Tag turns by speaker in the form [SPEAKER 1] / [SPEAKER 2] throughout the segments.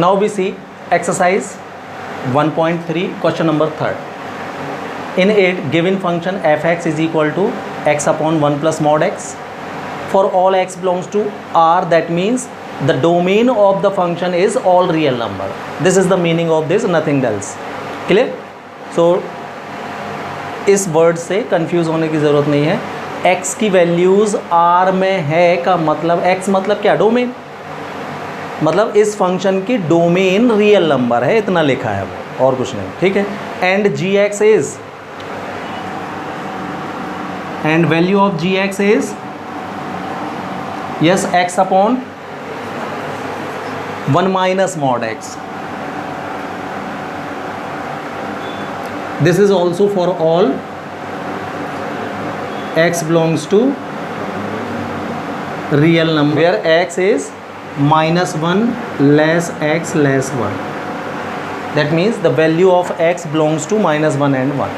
[SPEAKER 1] Now we see exercise 1.3 question number 3rd. In it given function fx is equal to x upon 1 plus mod x. For all x belongs to R, that means the domain of the function is all real number. This is the meaning of this, nothing else. Clear? So इस word से confuse होने की ज़रूरत नहीं है. x की values R में है का मतलब x मतलब क्या, डोमेन, मतलब इस फंक्शन की डोमेन रियल नंबर है, इतना लिखा है वो, और कुछ नहीं. ठीक है. And G X is, and value of G X is yes X upon 1 minus mod X. This is also for all x belongs to real number where x is -1 less x less 1. That means the value of x belongs to -1 and 1.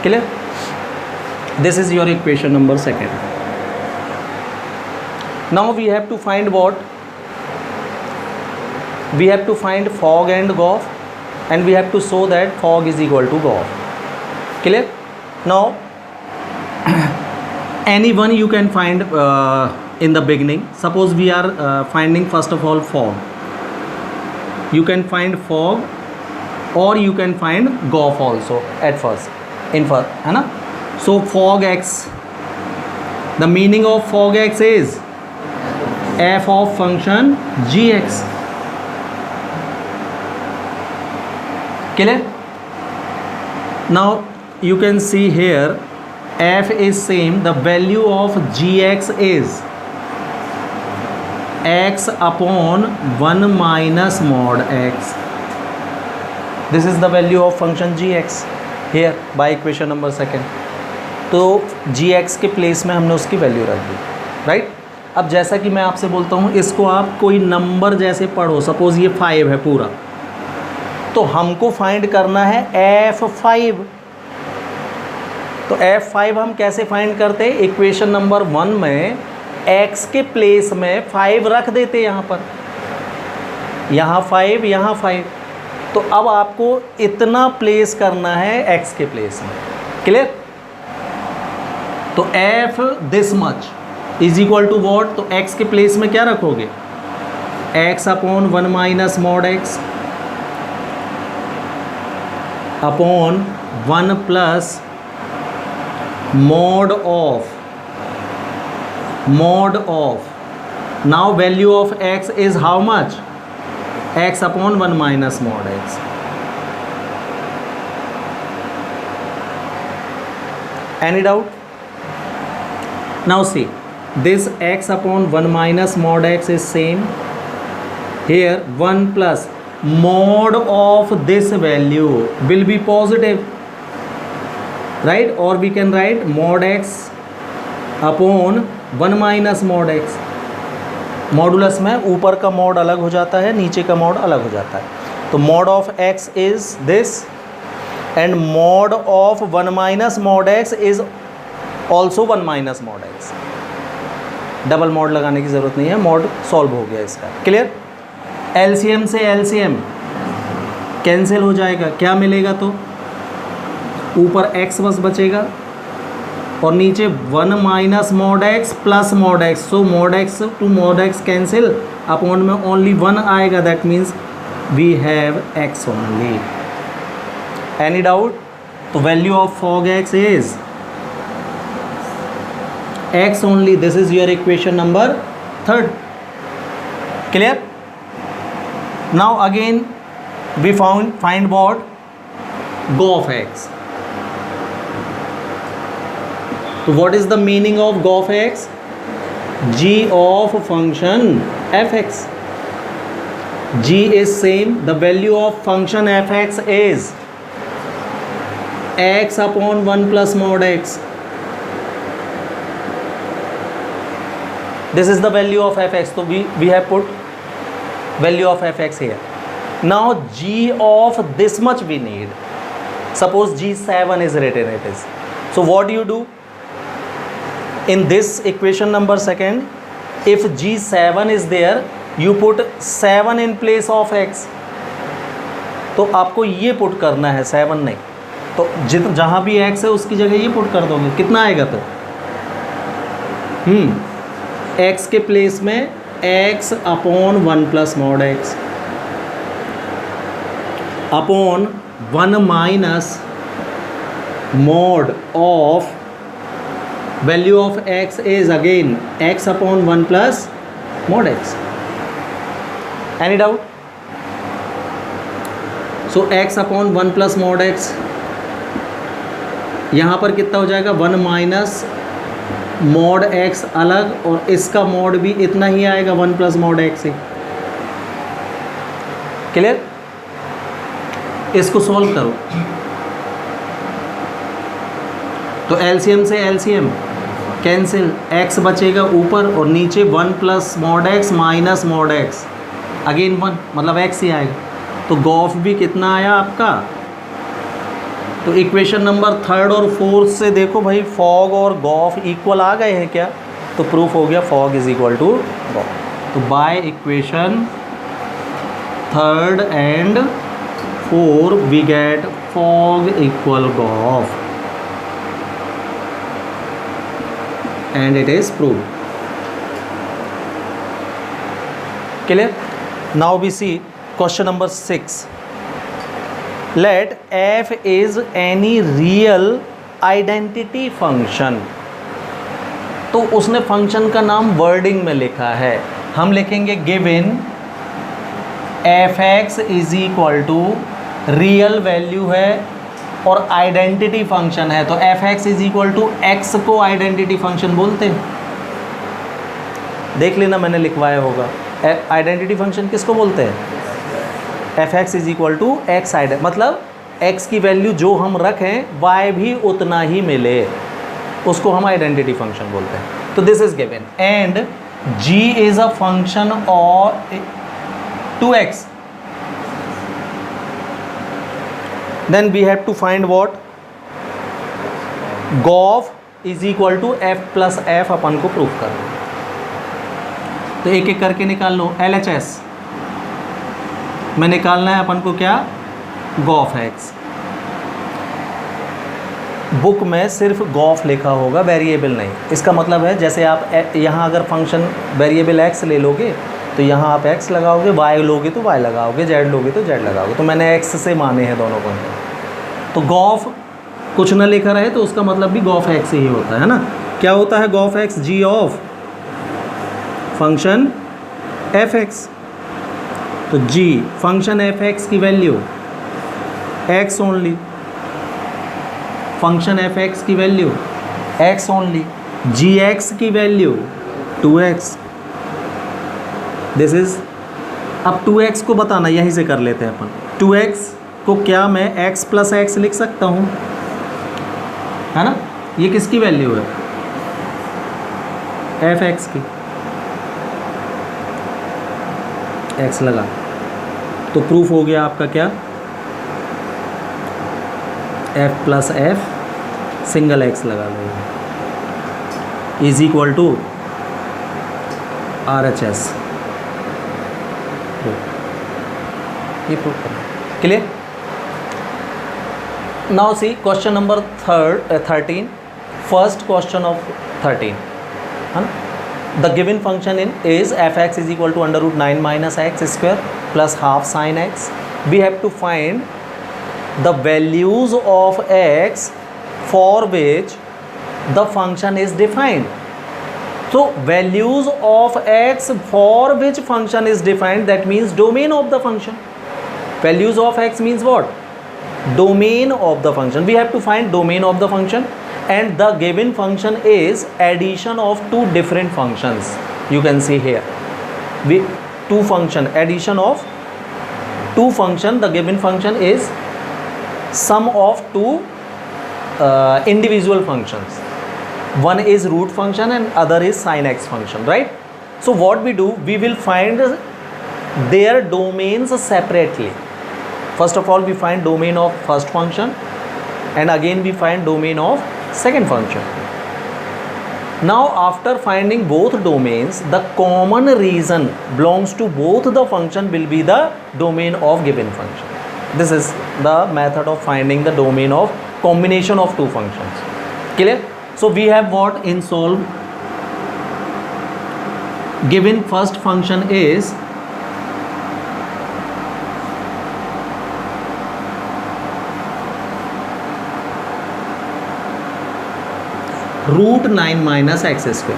[SPEAKER 1] Clear? This is your equation number 2nd. Now we have to find what? We have to find fog and Goff, and we have to show that fog is equal to Goff. Clear? Now anyone you can find in the beginning. Suppose we are finding first of all fog. You can find fog or you can find Goff also at first, है ना. So fog x, the meaning of fog x is f of function gx. Clear? Now you can see here f is same, the value of gx is x upon 1 minus mod x. This is the value of function gx here by equation number 2nd. तो gx के place में हमने उसकी value रख दी, right. अब जैसा कि मैं आपसे बोलता हूँ, इसको आप कोई नंबर जैसे पढ़ो, सपोज ये 5 है पूरा, तो हमको फाइंड करना है f5. तो f5 हम कैसे फाइंड करते हैं? इक्वेशन नंबर 1 में x के प्लेस में 5 रख देते, यहाँ पर, यहाँ 5, यहाँ 5. तो अब आपको इतना प्लेस करना है x के प्लेस में. क्लियर? तो f this much is equal to what? तो x के प्लेस में क्या रखोगे? x upon 1 minus mod x upon 1 plus mod of now value of x is how much? x upon 1 minus mod x. Any doubt? Now see, this x upon 1 minus mod x is same. Here 1 plus mod of this value will be positive, right? Or we can write mod x upon 1 minus mod x. Modulus में ऊपर का mod अलग हो जाता है, नीचे का mod अलग हो जाता है. तो mod of x is this and mod of 1 minus mod x is also 1 minus mod x. Double mod लगाने की ज़रूरत नहीं है, मॉड सॉल्व हो गया इसका. क्लियर? एलसीएम से एलसीएम कैंसिल हो जाएगा, क्या मिलेगा? तो ऊपर x बस बचेगा और नीचे 1 minus mod x plus mod x. So mod x to mod x cancel, upon में ओनली 1 आएगा. That means we have x only. Any doubt? तो value of fog x is x only. This is your equation number 3rd. Clear? Now again we find what? Goff x. So what is the meaning of Goff x? G of function fx. G is same, the value of function fx is x upon 1 plus mod x. This is the value of fx. So we have put value of fx here. Now g of this much we need. Suppose g7 is written, it is. So what do you do? In this equation number 2nd, if g7 is there, you put 7 in place of x, तो आपको ये put करना है 7 नहीं, तो जहाँ भी x है उसकी जगह ये पुट कर दोगे, कितना आएगा तो x के प्लेस में x upon 1 plus mod x upon 1 minus mod of value of x is again x upon 1 plus mod x. Any doubt? So x upon 1 plus mod x, यहाँ पर कितना हो जाएगा 1 माइनस mod x अलग, और इसका mod भी इतना ही आएगा 1 प्लस mod x ही. क्लियर? इसको सॉल्व करो तो एलसीएम से एलसीएम कैंसिल, x बचेगा ऊपर और नीचे 1 plus mod x minus mod x again 1, मतलब x ही आएगा. तो गॉफ भी कितना आया आपका, तो इक्वेशन नंबर 3 और 4 से देखो भाई फॉग और गॉफ इक्वल आ गए हैं क्या, तो प्रूफ हो गया fog is equal to gof. तो bye equation 3 and 4 we get fog equal gof and it is proved. Clear? Now we see question number 6. Let f is any real identity function. तो उसने function का नाम wording में लिखा है, हम लिखेंगे given f(x) is equal to real value है और आइडेंटिटी फंक्शन है, तो f(x) is equal to X को आइडेंटिटी फंक्शन बोलते हैं. देख लेना मैंने लिखवाया होगा. आइडेंटिटी फंक्शन किसको बोलते हैं, f(x) is equal to X मतलब x की वैल्यू जो हम रखें y भी उतना ही मिले, उसको हम आइडेंटिटी फंक्शन बोलते हैं. तो this is given and g is a function of 2x. Then we have to find what? Gof is equal to f plus f अपन को प्रूफ करना. तो एक एक करके निकाल लो. LHS में निकालना है अपन को क्या, गॉफ x. बुक में सिर्फ गॉफ लिखा होगा, वेरिएबल नहीं. इसका मतलब है जैसे आप यहाँ अगर फंक्शन वेरिएबल x ले लोगे तो यहाँ आप x लगाओगे, y लोगे तो y लगाओगे, z लोगे तो z लगाओगे. तो मैंने x से माने हैं दोनों को. तो गॉफ कुछ ना लिखा रहे तो उसका मतलब भी गॉफ x ही होता है ना. क्या होता है g of x? g of function f(x). तो g फंक्शन f(x) की value x only, function f(x) की वैल्यू x ओनली, gx की वैल्यू 2x. दिस इज, अब 2x को बताना यहीं से कर लेते हैं अपन. 2x को क्या मैं x प्लस x लिख सकता हूँ, है ना. ये किसकी वैल्यू है, f(x) की. x लगा तो प्रूफ हो गया आपका क्या, f plus f single x लगा लो इज इक्वल टू RHS. ये प्रूफ करना. Clear? Now see question number 13. First question of 13 है ना. The given function in is f(x) is equal to √9 minus X square plus half sine X. We have to find the values of x for which the function is defined. So values of x for which function is defined, that means domain of the function. Values of x means what? Domain of the function. We have to find domain of the function, and the given function is addition of two different functions. You can see here, two function, addition of two function. The given function is sum of two individual functions. One is root function and other is sin x function, right? So what we do, we will find their domains separately. First of all, we find domain of first function and again we find domain of second function. Now after finding both domains, the common region belongs to both the function will be the domain of given function. This is the method of finding the domain of combination of two functions. Clear? So we have what in solve? Given first function is root 9 minus x square,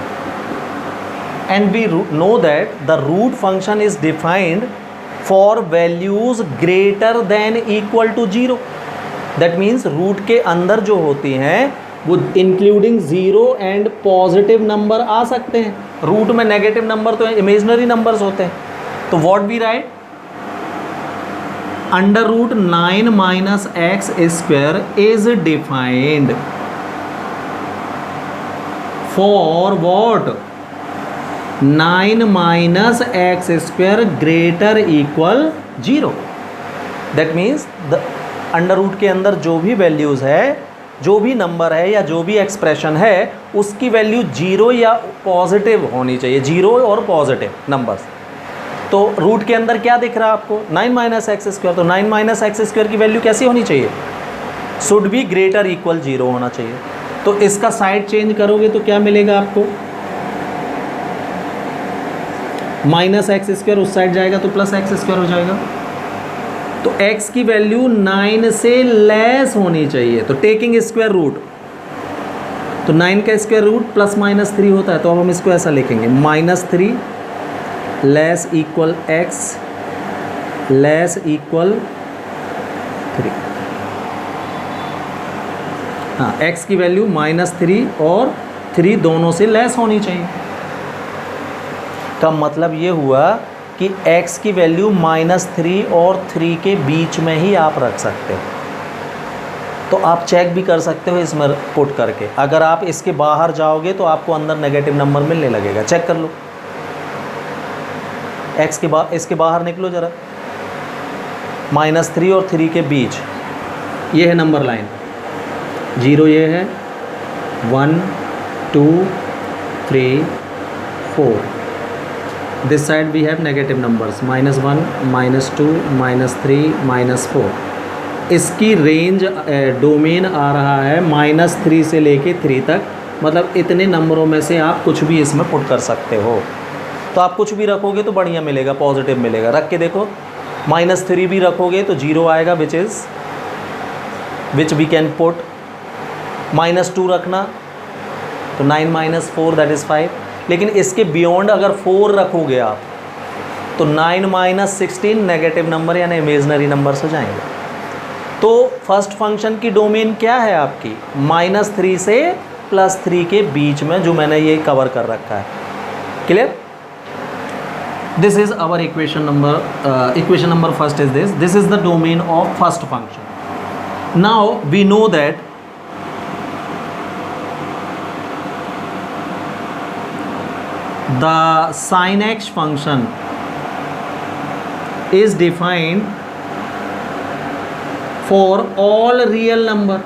[SPEAKER 1] and we know that the root function is defined for values greater than equal to 0. that means root के अंदर जो होती हैं वो including 0 and positive number आ सकते हैं. Root में नेगेटिव नंबर तो इमेजनरी नंबर्स होते हैं. तो what we write, under root 9 minus X square is defined for what? 9 minus x square greater equal 0. That means the under root के अंदर जो भी वैल्यूज़ है, जो भी नंबर है या जो भी एक्सप्रेशन है, उसकी वैल्यू 0 या पॉजिटिव होनी चाहिए. 0 और पॉजिटिव नंबर्स. तो रूट के अंदर क्या दिख रहा है आपको? 9 माइनस एक्स स्क्वायर. तो 9 माइनस एक्स स्क्वायर की वैल्यू कैसी होनी चाहिए? शुड बी ग्रेटर इक्वल 0 होना चाहिए. तो इसका साइड चेंज करोगे तो क्या मिलेगा आपको? माइनस एक्स स्क्वायर उस साइड जाएगा तो प्लस एक्स स्क्वायर हो जाएगा. तो x की वैल्यू 9 से लेस होनी चाहिए. तो टेकिंग स्क्वायर रूट, तो 9 का स्क्वायर रूट प्लस माइनस 3 होता है. तो अब हम इसको ऐसा लिखेंगे, -3 less equal x less equal 3. हाँ, x की वैल्यू -3 और 3 दोनों से लेस होनी चाहिए. का मतलब ये हुआ कि x की वैल्यू -3 और 3 के बीच में ही आप रख सकते हो. तो आप चेक भी कर सकते हो इसमें पुट करके. अगर आप इसके बाहर जाओगे तो आपको अंदर नेगेटिव नंबर मिलने लगेगा. चेक कर लो. x के इसके बाहर निकलो ज़रा. -3 और 3 के बीच ये है नंबर लाइन. 0 ये है, 1 2 3 4. This side we have negative numbers, -1 -2 -3 -4. इसकी रेंज डोमेन आ रहा है -3 से लेके 3 तक. मतलब इतने नंबरों में से आप कुछ भी इसमें पुट कर सकते हो. तो आप कुछ भी रखोगे तो बढ़िया मिलेगा, पॉजिटिव मिलेगा. रख के देखो, -3 भी रखोगे तो 0 आएगा, विच वी कैन पुट. -2 रखना तो 9 - 4 दैट इज़ 5. लेकिन इसके बियॉन्ड अगर 4 रखोगे आप तो 9 - 16 नेगेटिव नंबर यानी इमेजनरी नंबर्स हो जाएंगे. तो फर्स्ट फंक्शन की डोमेन क्या है आपकी? -3 से +3 के बीच में, जो मैंने ये कवर कर रखा है. Clear? This is our equation number first is this is the domain of first function. Now we know that the sin x function is defined for all real number.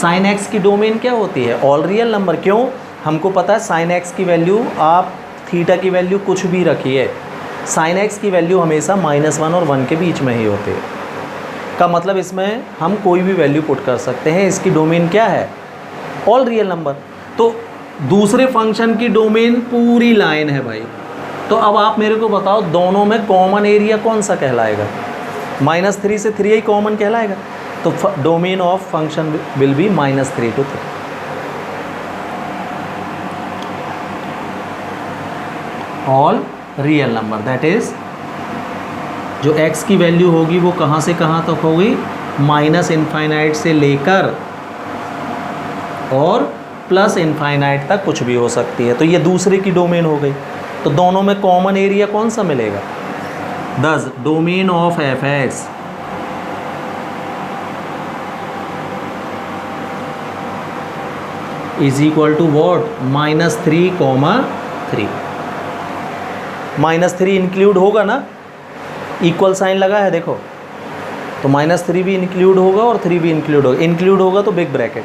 [SPEAKER 1] sin x की domain क्या होती है? All real number. क्यों? हमको पता है sin x की value, आप थीटा की वैल्यू कुछ भी रखिए, sin x की वैल्यू हमेशा -1 और 1 के बीच में ही होती है. का मतलब इसमें हम कोई भी वैल्यू पुट कर सकते हैं. इसकी डोमेन क्या है? All real number. तो दूसरे फंक्शन की डोमेन पूरी लाइन है भाई. तो अब आप मेरे को बताओ, दोनों में कॉमन एरिया कौन सा कहलाएगा? -3 से 3 ही कॉमन कहलाएगा. तो domain of function will be -3 to 3. All real number, that is जो x की वैल्यू होगी वो कहाँ से कहाँ तक होगी? -∞ से लेकर और +∞ तक कुछ भी हो सकती है. तो ये दूसरे की डोमेन हो गई. तो दोनों में कॉमन एरिया कौन सा मिलेगा? This domain of F x is equal to what? -3, -3 include होगा ना. इक्वल साइन लगा है देखो. तो -3 भी इंक्लूड होगा और 3 भी इंक्लूड होगा तो बिग ब्रैकेट,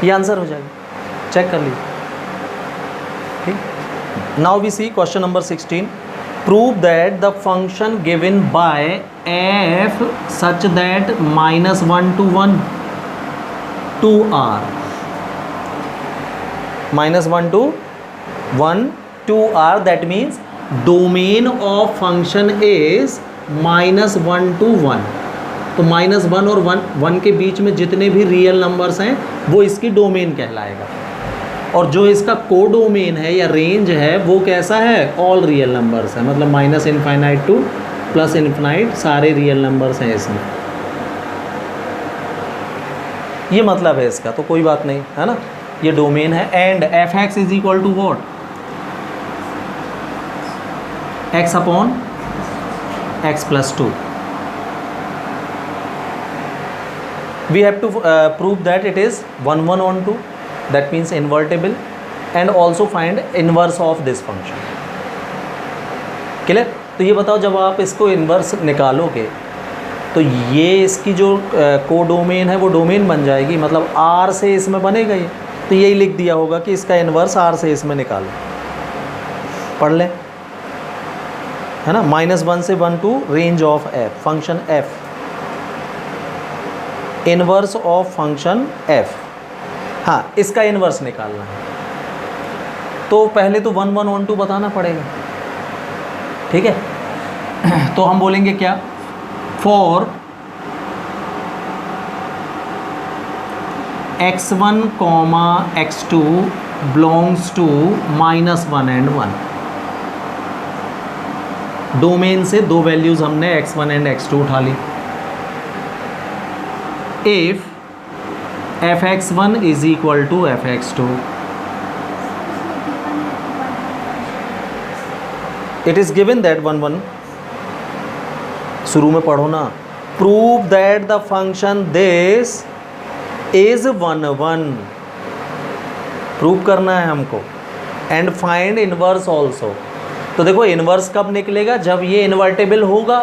[SPEAKER 1] ये आंसर हो जाएगा, चेक कर लीजिए। ठीक, now we see question number 16, prove that the function given by f such that -1 to 1 2r, -1 to 1 2r, that means domain of function is -1 to 1। तो -1 और 1 के बीच में जितने भी रियल नंबर्स हैं वो इसकी डोमेन कहलाएगा, और जो इसका कोडोमेन है या रेंज है वो कैसा है, ऑल रियल नंबर्स है, मतलब -∞ टू +∞ सारे रियल नंबर्स हैं इसमें, ये मतलब है इसका, तो कोई बात नहीं है ना, ये डोमेन है। And f(x) is equal to what, x upon x + 2। we have to prove that it is 1 1 on 2, that means invertible, and also find inverse of this function। Clear? तो ये बताओ, जब आप इसको इन्वर्स निकालोगे तो ये इसकी जो कोडोमेन है वो डोमेन बन जाएगी, मतलब R से इसमें बनेगा ये, तो यही लिख दिया होगा कि इसका इन्वर्स R से इसमें निकालो, पढ़ लें, है ना। -1 से 1 to range of f, function f, inverse of function f, हाँ इसका इन्वर्स निकालना है, तो पहले तो 1 1 on 2 बताना पड़ेगा, ठीक है। तो हम बोलेंगे क्या, for x1, x2 belongs to -1 and 1, domain से दो वैल्यूज हमने x1 and x2 उठा ली। If f(x1) is equal to f(x2), it is given that 1 1, शुरू में पढ़ो ना, prove that the function this is 1 1, prove करना है हमको, एंड फाइंड इनवर्स ऑल्सो। तो देखो इनवर्स कब निकलेगा, जब ये इन्वर्टेबल होगा,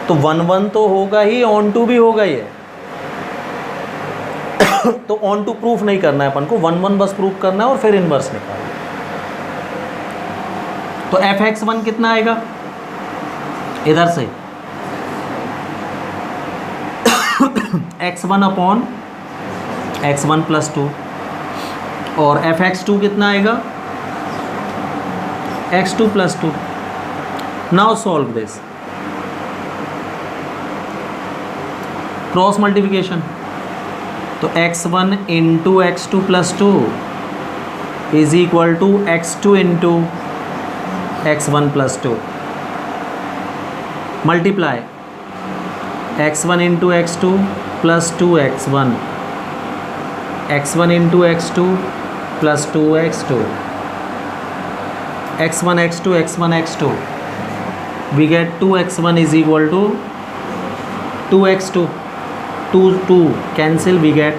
[SPEAKER 1] तो 1 1 तो होगा ही, ऑन टू भी होगा ये तो ऑन टू प्रूफ नहीं करना है अपन को, 1 1 बस प्रूफ करना है और फिर इनवर्स निकालना। तो f(x1) कितना आएगा, इधर से x1 अपॉन x1 + 2, और f(x2) कितना आएगा, x2 + 2। Now solve this, cross multiplication, तो x1 into x2 + 2 is equal to x2 into x1 + 2, multiply x1 into x2 + 2x1, x1 into x2 + 2x2, x1 x2 x1 x2, we get 2x1 is equal to 2x2, 2 2 cancel, we get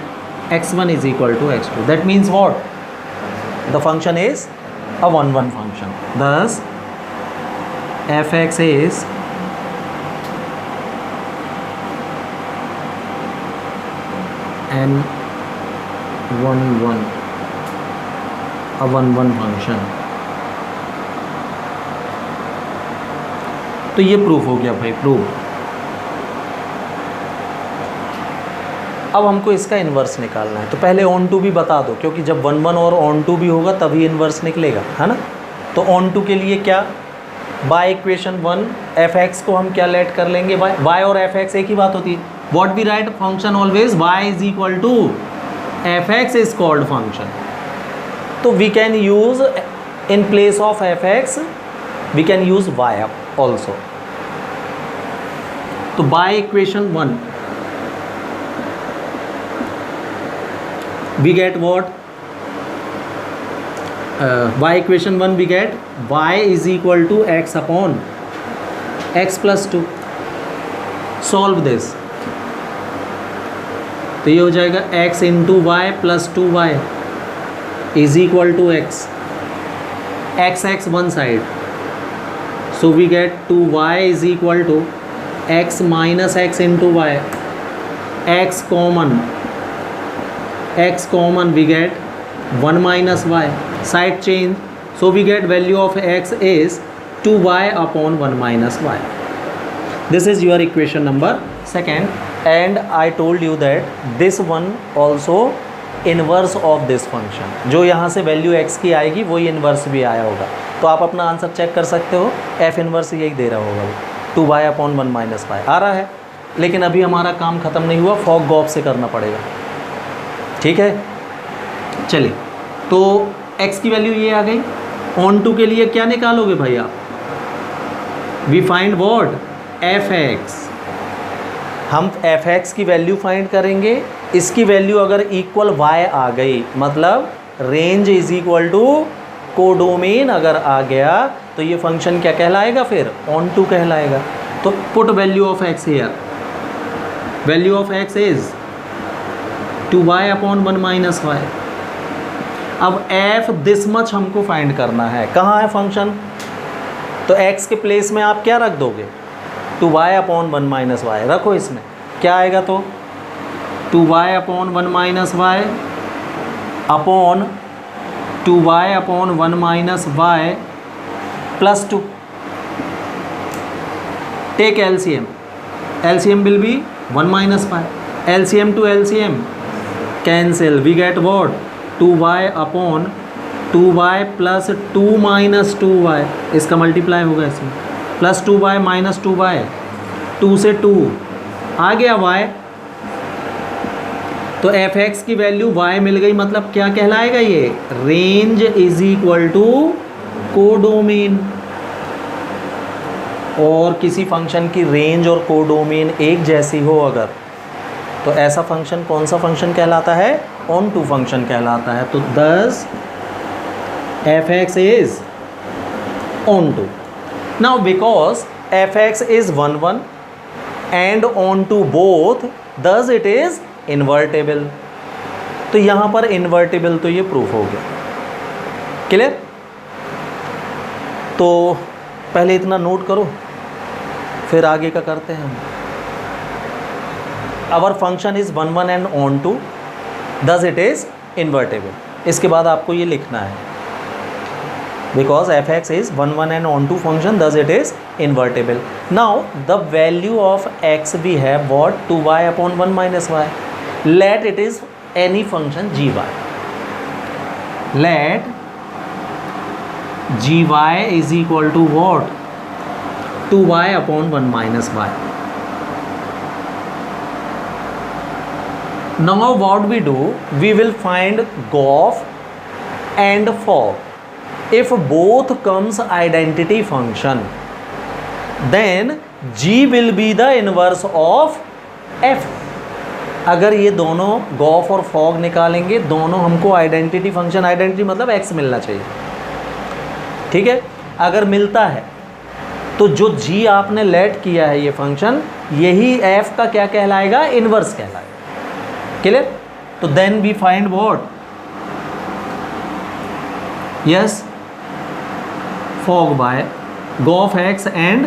[SPEAKER 1] x1 is equal to x2, that means what, the function is a 1 1 function, thus f(x) is an 1 1, a 1 1 function। तो ये proof हो गया भाई, proof. अब हमको इसका inverse निकालना है, तो पहले ऑन टू भी बता दो, क्योंकि जब 1 1 और ऑन टू भी होगा तभी इन्वर्स निकलेगा, है ना। तो ऑन टू के लिए क्या, बाय इक्वेशन 1 f(x) को हम क्या लेट कर लेंगे, y और f(x) एक ही बात होती है, what we write, function always y is equal to f(x) is called function. तो we can use in place of f(x) we can use y also. तो बाय इक्वेशन 1 we get what, by equation 1 we get y is equal to x upon x + 2, solve this, तो ये हो जाएगा x into y + 2y is equal to x, x x one side, so we get 2y is equal to x minus x into y, x common we get 1 minus y, side change, so we get value of x is 2y upon 1 minus y. This is your equation number second, and I told you that this one also inverse of this function, जो यहाँ से value x की आएगी वही inverse भी आया होगा, तो आप अपना आंसर चेक कर सकते हो, f इन्वर्स यही दे रहा होगा, 2y अपॉन 1 माइनस वाई आ रहा है। लेकिन अभी हमारा काम ख़त्म नहीं हुआ, फॉग गॉफ से करना पड़ेगा, ठीक है। चलिए, तो x की वैल्यू ये आ गई, ऑन टू के लिए क्या निकालोगे भाई आप, वी फाइंड व्हाट, f(x), हम f(x) की वैल्यू फाइंड करेंगे, इसकी वैल्यू अगर इक्वल y आ गई, मतलब range is equal to codomain अगर आ गया, तो ये फंक्शन क्या कहलाएगा, फिर ऑन टू कहलाएगा। तो put value of x here, value of x is 2y upon 1 minus y. अब f दिस मच हमको फाइंड करना है, कहाँ है फंक्शन, तो x के प्लेस में आप क्या रख दोगे, 2y अपॉन 1 माइनस वाई रखो, इसमें क्या आएगा, तो 2y upon 1 minus y upon 2y upon 1 minus y plus 2, take LCM, LCM will be 1 minus y, LCM to LCM cancel, we get what, 2y upon 2y plus 2 minus 2y, इसका multiply होगा इसमें, plus 2y minus 2y, 2 से 2 आ गया y, तो f(x) की value y मिल गई, मतलब क्या कहलाएगा ये, range is equal to codomain. और किसी फंक्शन की रेंज और कोडोमेन एक जैसी हो अगर, तो ऐसा फंक्शन कौन सा फंक्शन कहलाता है, ऑन टू फंक्शन कहलाता है। तो thus f(x) is onto. Now because f(x) is 1 1 and onto both, thus it is invertible. तो यहाँ पर इन्वर्टेबल तो ये प्रूफ हो गया, क्लियर। तो पहले इतना नोट करो, फिर आगे का करते हैं हम। Our function is 1 1 and onto, thus it is invertible. इसके बाद आपको ये लिखना है, because f(x) is 1 1 and onto function, thus it is invertible. Now the value of x भी है what, 2y upon 1 minus y. Let it is any function gy. Let gy is equal to what, 2y upon 1 minus y. Now what we do, we will find gof and fog. If both comes identity function, then g will be the inverse of f. अगर ये दोनों Gauff और fog निकालेंगे, दोनों हमको identity function, identity मतलब x मिलना चाहिए, ठीक है। अगर मिलता है तो जो g आपने लेट किया है ये फंक्शन, यही f का क्या कहलाएगा, इनवर्स कहलाएगा, क्लियर। तो then we find what, yes, fog by gof x and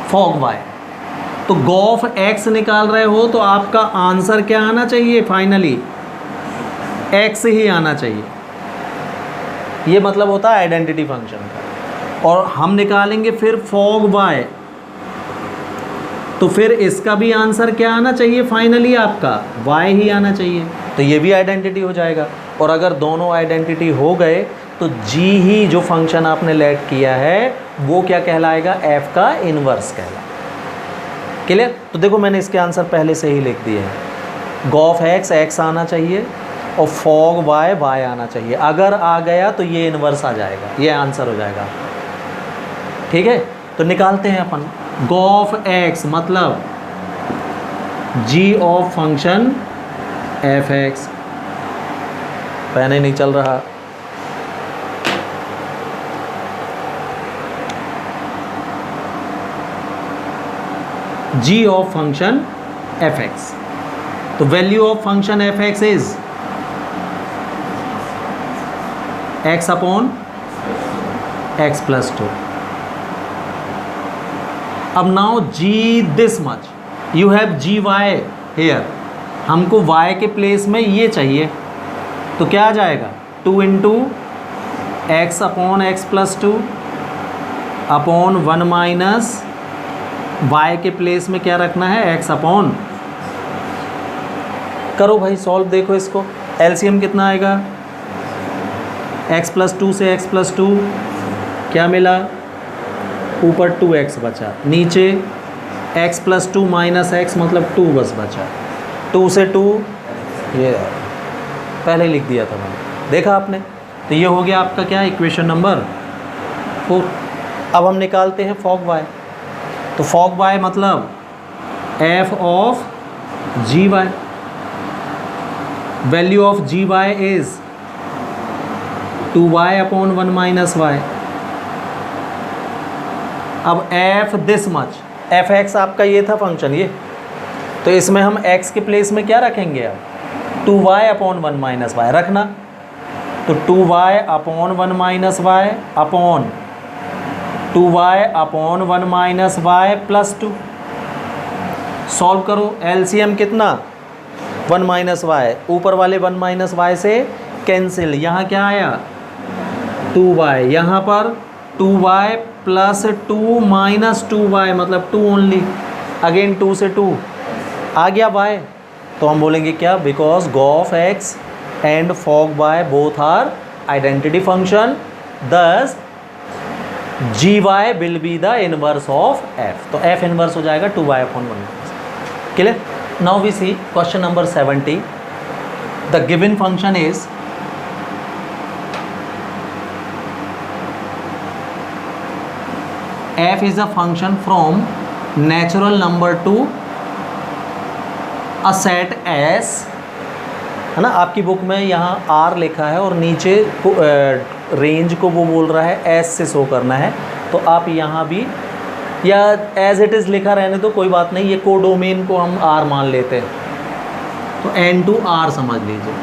[SPEAKER 1] fog y। तो गॉफ x निकाल रहे हो तो आपका आंसर क्या आना चाहिए, फाइनली x ही आना चाहिए। ये मतलब होता है आइडेंटिटी फंक्शन का। और हम निकालेंगे फिर फॉग y, तो फिर इसका भी आंसर क्या आना चाहिए, फाइनली आपका y ही आना चाहिए, तो ये भी आइडेंटिटी हो जाएगा। और अगर दोनों आइडेंटिटी हो गए तो g ही जो फंक्शन आपने लेट किया है वो क्या कहलाएगा, f का इन्वर्स कहलाएगा, क्लियर। तो देखो मैंने इसके आंसर पहले से ही लिख दिए हैं, गॉफ x आना चाहिए और फॉग y आना चाहिए। अगर आ गया तो ये इन्वर्स आ जाएगा, ये आंसर हो जाएगा, ठीक है। तो निकालते हैं अपन, गॉफ x मतलब g of function f(x), pen ही नहीं चल रहा, g ऑफ फंक्शन f(x). तो value of function f(x) is x upon x plus 2. अब now g this much, you have gy here. हमको y के प्लेस में ये चाहिए, तो क्या आ जाएगा 2 into x upon x plus 2 upon 1 minus y के प्लेस में क्या रखना है x अपॉन, करो भाई सॉल्व, देखो इसको एलसीएम कितना आएगा, x प्लस 2 से x प्लस 2 क्या मिला, ऊपर 2x बचा, नीचे x प्लस 2 माइनस x मतलब 2 बस बचा, 2 से 2 ये पहले लिख दिया था मैंने, देखा आपने। तो ये हो गया आपका क्या, इक्वेशन नंबर 4। अब हम निकालते हैं फॉग वाई। तो फॉग वाई मतलब f of g y, value of g y is 2y upon 1 minus y. अब f this much, f x आपका ये था फंक्शन ये, तो इसमें हम x के प्लेस में क्या रखेंगे, अब 2y अपॉन 1 माइनस वाई रखना, तो 2y upon 1 minus y upon 2y upon 1 minus y plus 2। Solve करो, एलसीएम कितना 1 माइनस वाई, ऊपर वाले 1 माइनस वाई से कैंसिल, यहाँ क्या आया 2y, यहाँ पर 2y प्लस 2 माइनस 2y मतलब 2 ओनली, अगेन 2 से 2 आ गया y, तो हम बोलेंगे क्या, because gof x and fog y both are identity function, thus gy will be the inverse of f, तो f इनवर्स हो जाएगा 2y upon 1। Clear? Now we see question number 70। The given function is f is a function from natural number to a set S, है ना, आपकी book में यहाँ R लिखा है और नीचे रेंज को वो बोल रहा है S से शो करना है, तो आप यहाँ भी या एज इट इज़ लिखा रहने तो कोई बात नहीं, ये कोडोमेन को हम R मान लेते हैं, तो N टू R समझ लीजिए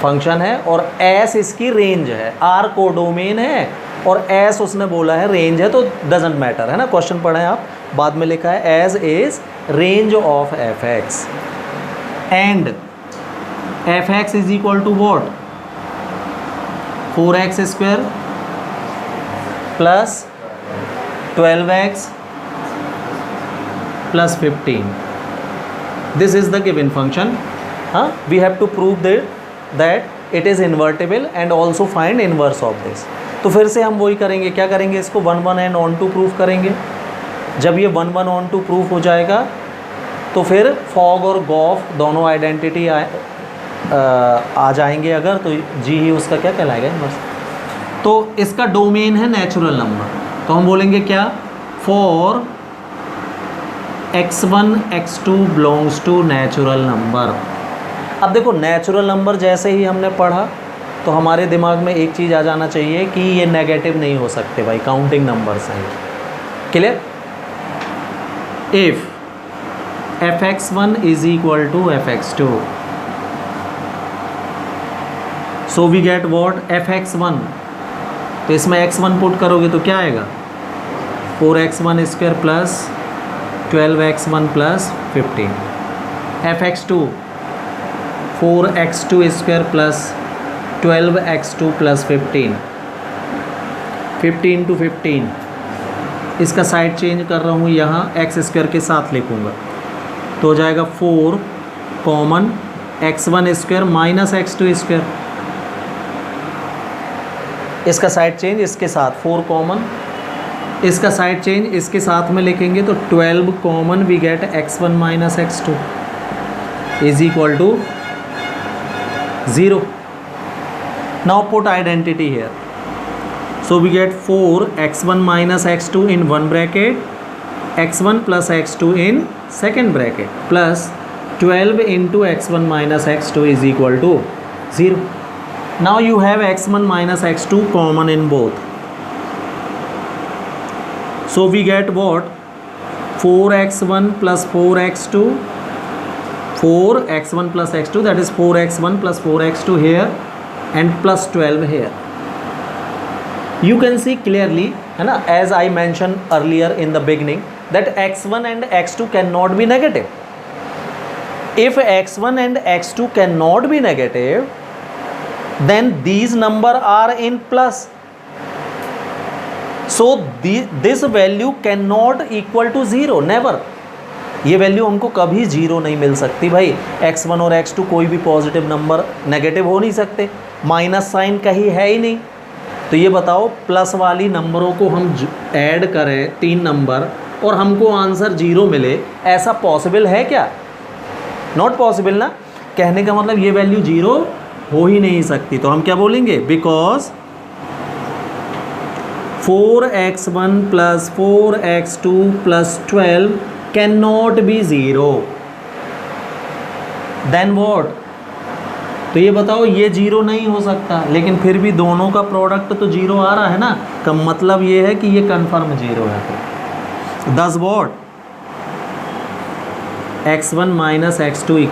[SPEAKER 1] फंक्शन है और S इसकी रेंज है, R कोडोमेन है और S उसने बोला है रेंज है, तो डजेंट मैटर, है ना, क्वेश्चन पढ़ें आप, बाद में लिखा है as is range of F X and F x is equal to what 4x square plus 12x plus 15, this is the given function. हाँ, we have to prove that it is invertible and also find inverse of this. तो फिर से हम वही करेंगे, क्या करेंगे, इसको 1 1 एंड ऑन टू प्रूफ करेंगे। जब ये 1 1 ऑन टू प्रूफ हो जाएगा तो फिर फॉग और गॉफ दोनों आइडेंटिटी आ जाएंगे अगर, तो जी ही उसका क्या कहलाएगा, बस। तो इसका डोमेन है नेचुरल नंबर, तो हम बोलेंगे क्या, for x1 x2 belongs to natural number. अब देखो नेचुरल नंबर जैसे ही हमने पढ़ा तो हमारे दिमाग में एक चीज़ आ जाना चाहिए कि ये नेगेटिव नहीं हो सकते भाई, काउंटिंग नंबर्स हैं। Clear? If fx1 is equal to fx2, so we get what fx1, तो इसमें x1 पुट करोगे तो क्या आएगा 4x1 square plus 12x1 plus 15, fx2 4x2 square plus 12x2 plus 15, 15 to 15, इसका साइड चेंज कर रहा हूँ, यहाँ एक्स स्क्वायर के साथ लिखूँगा तो हो जाएगा 4 common x1 square minus x2 square, इसका साइड चेंज इसके साथ 4 कॉमन, इसका साइड चेंज इसके साथ में लिखेंगे तो 12 common, we get x1 minus x2 is equal to 0। Now put identity here. So we get 4 x1 minus x2 in one bracket, x1 plus x2 in second bracket, plus 12 into x1 minus x2 is equal to 0. Now you have x1 minus x2 common in both. So we get what? 4x1 plus 4x2, 4x1 plus x2, that is 4x1 plus 4x2 here and plus 12 here. You can see clearly, है ना, as I mentioned earlier in the beginning, that x1 and x2 cannot be negative. If x1 and x2 cannot be negative, then these number are in plus. So this value cannot equal to 0, never. ये value हमको कभी zero नहीं मिल सकती भाई। x1 और x2 कोई भी positive number negative हो नहीं सकते, माइनस साइन कहीं है ही नहीं। तो ये बताओ, प्लस वाली नंबरों को हम ऐड करें 3 नंबर और हमको आंसर जीरो मिले, ऐसा पॉसिबल है क्या? नॉट पॉसिबल ना। कहने का मतलब ये वैल्यू जीरो हो ही नहीं सकती। तो हम क्या बोलेंगे, because 4x1 + 4x2 + 12 can not be zero. Then what? तो ये बताओ, ये जीरो नहीं हो सकता, लेकिन फिर भी दोनों का प्रोडक्ट तो जीरो आ रहा है ना, का मतलब ये है कि ये कन्फर्म जीरो है। तो दस वॉट? x1 - x2 =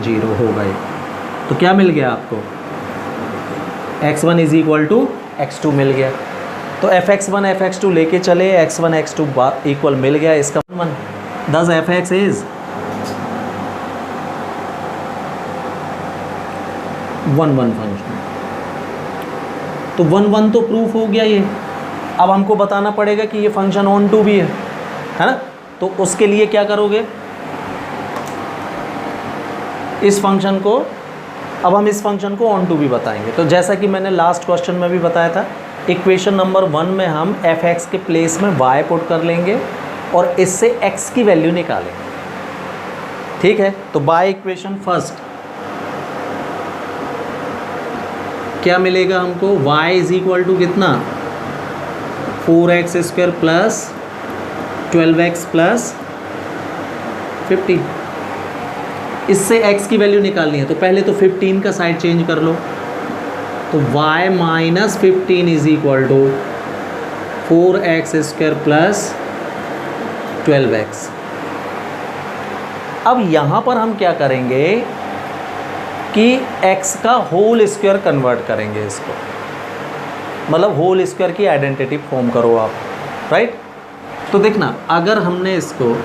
[SPEAKER 1] 0 हो गए। तो क्या मिल गया आपको? x1 = x2 मिल गया। तो fx1 fx2 लेके चले, x1 x2 इक्वल मिल गया। इसका 1 10 fx इज 1 फंक्शन। तो 1 तो प्रूफ हो गया ये। अब हमको बताना पड़ेगा कि ये फंक्शन ऑन टू भी है ना। तो उसके लिए क्या करोगे, इस फंक्शन को, अब हम इस फंक्शन को ऑन टू भी बताएंगे। तो जैसा कि मैंने लास्ट क्वेश्चन में भी बताया था, इक्वेशन नंबर 1 में हम fx के प्लेस में y पुट कर लेंगे और इससे x की वैल्यू निकालेंगे। ठीक है, तो बाय इक्वेशन फर्स्ट क्या मिलेगा हमको? y = कितना? 4x² + 12x + 15। इससे x की वैल्यू निकालनी है, तो पहले तो 15 का साइड चेंज कर लो। तो y - 15 = 4x² + 12x। अब यहाँ पर हम क्या करेंगे कि x का होल स्क्वायर कन्वर्ट करेंगे इसको, मतलब होल स्क्वायर की आइडेंटिटी फॉर्म करो आप, राइट। तो देखना, अगर हमने इसको,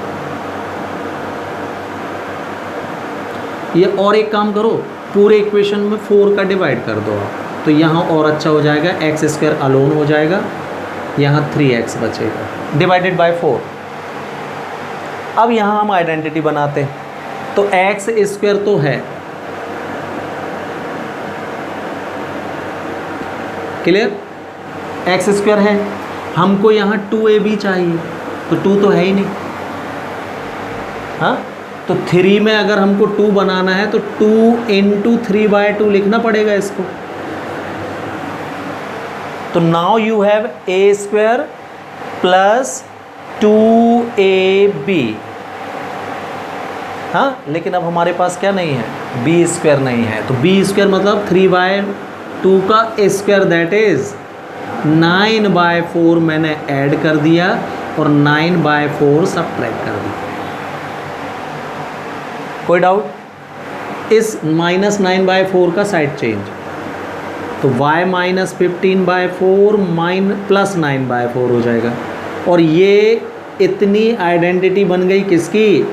[SPEAKER 1] ये और एक काम करो, पूरे इक्वेशन में 4 का डिवाइड कर दो आप, तो यहाँ और अच्छा हो जाएगा, x² अलोन हो जाएगा, यहाँ 3x बचेगा, डिवाइडेड बाय 4। अब यहाँ हम आइडेंटिटी बनाते हैं, तो x² तो है, क्लियर, x² है, हमको यहाँ 2ab चाहिए, तो 2 तो है ही नहीं, हाँ। तो 3 में अगर हमको 2 बनाना है तो 2 × 3/2 लिखना पड़ेगा इसको। तो now you have a² + 2ab, हाँ। लेकिन अब हमारे पास क्या नहीं है, b² नहीं है। तो b² मतलब 3/2 का स्क्वायर, दैट इज 9/4 मैंने ऐड कर दिया और 9/4 सब्ट्रैक्ट कर दिया। कोई डाउट? इस -9/4 का साइड चेंज, तो y - 15/4 + 9/4 हो जाएगा। और ये इतनी आइडेंटिटी बन गई किसकी?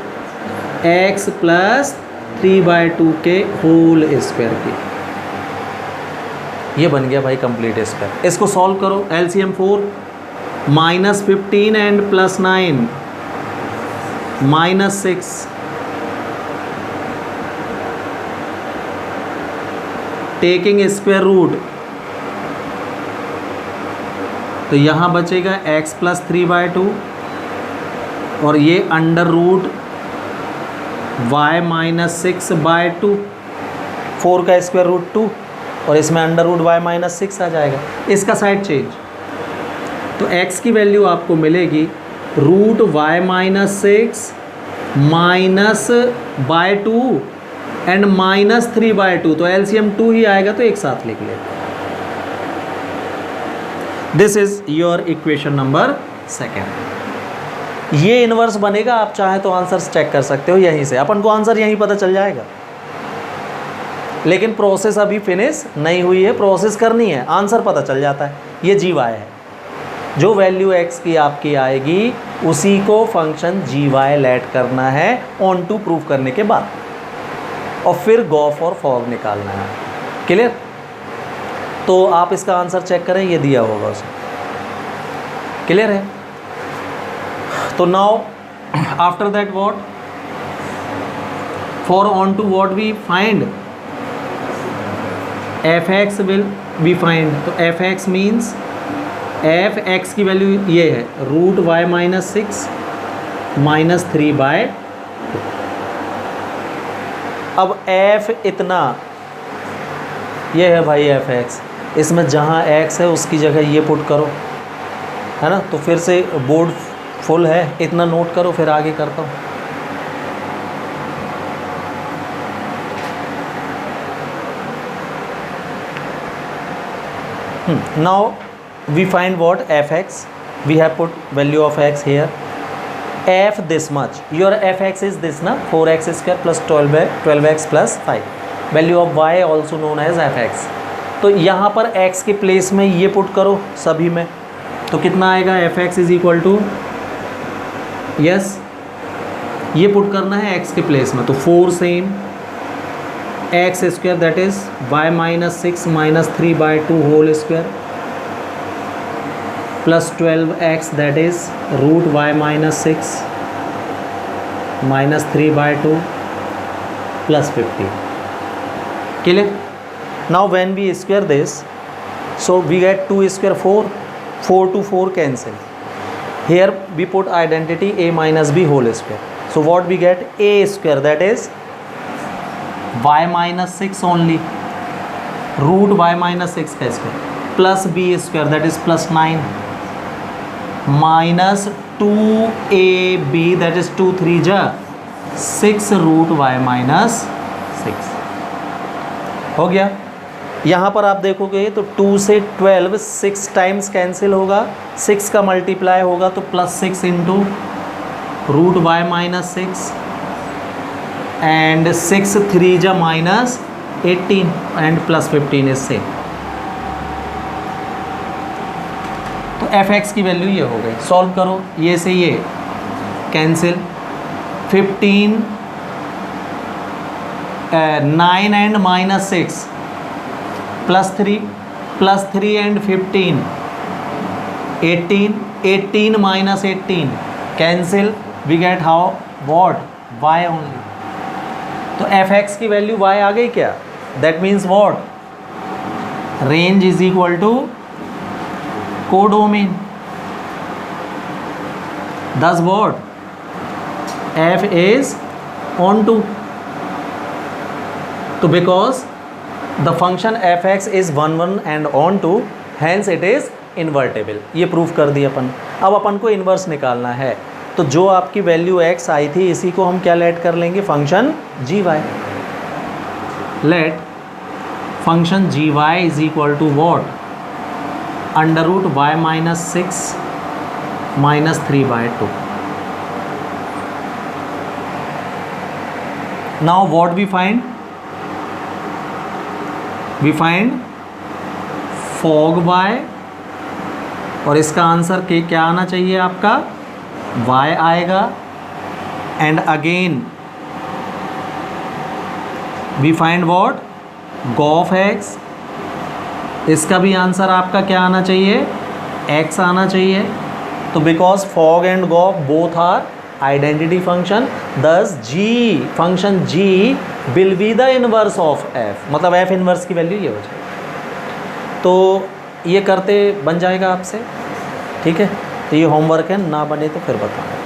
[SPEAKER 1] x + 3/2 के होल स्क्वायर की। ये बन गया भाई कंप्लीट स्क्वायर। इसको सॉल्व करो, LCM 4 -15 and +9 -6, taking square root, तो यहाँ बचेगा x + 3/2 और ये अंडर रूट y - 6/2, 4 का स्क्वायर रूट 2 और इसमें अंडर रूट y - 6 आ जाएगा। इसका साइड चेंज, तो x की वैल्यू आपको मिलेगी रूट y - 6 -/2 एंड -3/2, तो LCM 2 ही आएगा, तो एक साथ लिख ले। This is your equation number 2। ये इनवर्स बनेगा, आप चाहे तो आंसर चेक कर सकते हो यहीं से, अपन को आंसर यहीं पता चल जाएगा। लेकिन प्रोसेस अभी फिनिश नहीं हुई है, प्रोसेस करनी है, आंसर पता चल जाता है। ये जी वाई है। जो वैल्यू x की आपकी आएगी उसी को फंक्शन जी वाई लेट करना है ऑन टू प्रूव करने के बाद, और फिर गॉफ और फॉग निकालना है। क्लियर? तो आप इसका आंसर चेक करें, ये दिया होगा उसमें। क्लियर है? तो now after that what, for on to what we find F X will be find. तो F X means F x की वैल्यू ये है रूट वाई माइनस 6 माइनस 3/2। अब एफ इतना ये है भाई एफ एक्स, इसमें जहाँ एक्स है उसकी जगह ये पुट करो, है ना। तो फिर से बोर्ड फुल है, इतना नोट करो, फिर आगे करता हूँ। Now we find what fx, we have put value of x here, f this much, your fx is this na, 4x square plus 12x plus 5, value of y also known as fx। तो यहाँ पर x के place में ये put करो सभी में, तो कितना आएगा fx is equal to, yes ये पुट करना है x के प्लेस में, तो 4 same x square that is y minus 6 minus 3/2 whole square plus 12x that is root y minus 6 minus 3/2 plus 50। Clear? Now when we square this, so we get 2 square 4 to 4 cancel, here we put identity a minus b whole square, so what we get a square that is y minus 6 only root y minus 6 का square plus b square that is plus 9 minus 2ab that is 2 3 जा 6 root y minus 6 हो गया। यहाँ पर आप देखोगे तो 2 से 12 6 टाइम्स कैंसिल होगा, 6 का मल्टीप्लाई होगा तो plus 6 into root y minus 6 and 6 3 जा minus 18 and plus 15 is same. तो एफ एक्स की वैल्यू ये हो गई। सॉल्व करो, ये से ये cancel, 15 9 and minus 6 plus 3 and 15 18 minus 18 cancel, we get how what y only. तो एफ एक्स की वैल्यू y आ गई क्या? That means what, range is equal to codomain, thus what f is on to, तो because the function f x is 1 1 and onto, hence it is invertible. ये proof कर दिया अपन। अब अपन को इन्वर्स निकालना है, तो जो आपकी वैल्यू x आई थी इसी को हम क्या लेट कर लेंगे, function g y. Let function g y is equal to what, under root y minus 6 minus 3/2। Now what we find, we find fog y, और इसका आंसर के क्या आना चाहिए आपका, y आएगा। And again we find what, gof x, इसका भी आंसर आपका क्या आना चाहिए, x आना चाहिए। तो because fog and gof both are identity function, thus G function g will be the inverse of f, मतलब f इनवर्स की वैल्यू ये हो जाए। तो ये करते बन जाएगा आपसे, ठीक है। तो ये होमवर्क है, ना बने तो फिर बताएं।